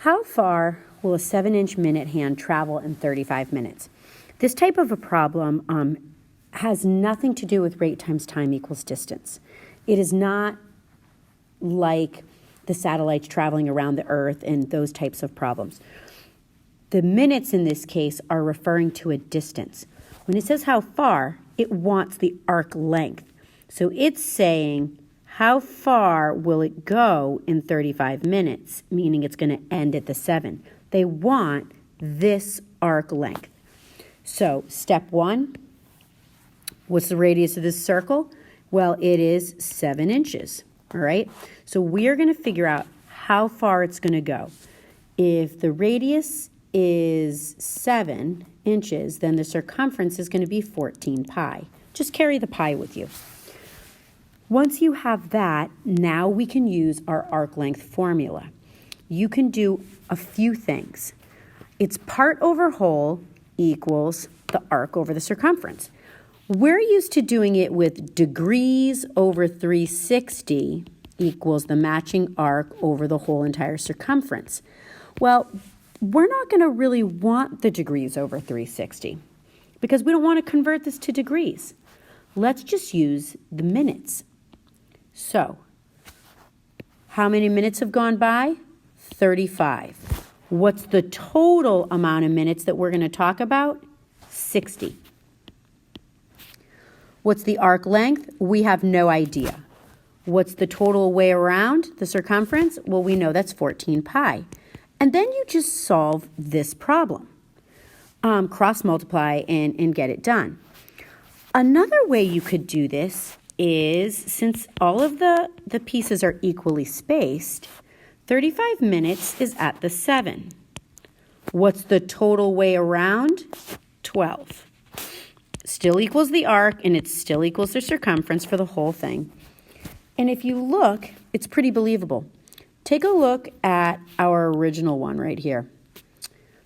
How far will a 7-inch minute hand travel in 35 minutes? This type of a problem has nothing to do with rate times time equals distance. It is not like the satellites traveling around the Earth and those types of problems. The minutes in this case are referring to a distance. When it says how far, it wants the arc length. So it's saying how far will it go in 35 minutes, meaning it's going to end at the 7. They want this arc length. So step 1, what's the radius of this circle? Well, it is 7 inches, all right? So we are going to figure out how far it's going to go. If the radius is 7 inches, then the circumference is going to be 14 pi. Just carry the pi with you. Once you have that, now we can use our arc length formula. You can do a few things. It's part over whole equals the arc over the circumference. We're used to doing it with degrees over 360 equals the matching arc over the whole entire circumference. Well, we're not going to really want the degrees over 360 because we don't want to convert this to degrees. Let's just use the minutes. So, how many minutes have gone by? 35. What's the total amount of minutes that we're going to talk about? 60. What's the arc length? We have no idea. What's the total way around the circumference? Well, we know that's 14 pi. And then you just solve this problem. Cross multiply and get it done. Another way you could do this is, since all of the pieces are equally spaced, 35 minutes is at the 7. What's the total way around? 12. Still equals the arc, and it still equals the circumference for the whole thing. And if you look, it's pretty believable. Take a look at our original one right here.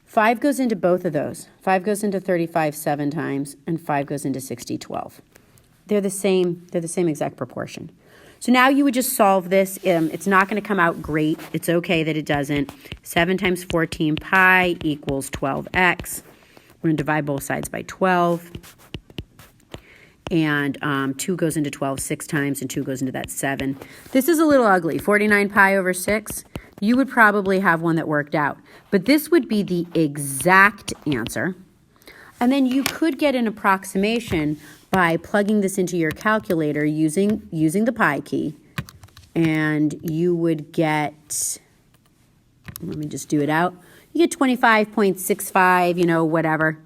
5 goes into both of those. 5 goes into 35 7 times, and 5 goes into 60 12. They're the same exact proportion. So now you would just solve this. It's not going to come out great. It's okay that it doesn't. 7 times 14 pi equals 12x. We're going to divide both sides by 12. And 2 goes into 12 6 times, and 2 goes into that 7. This is a little ugly. 49 pi over 6. You would probably have one that worked out. But this would be the exact answer. And then you could get an approximation by plugging this into your calculator using the pi key. And you would get, let me just do it out. You get 25.65, whatever.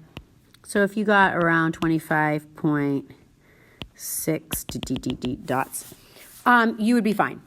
So if you got around 25.6 dots, you would be fine.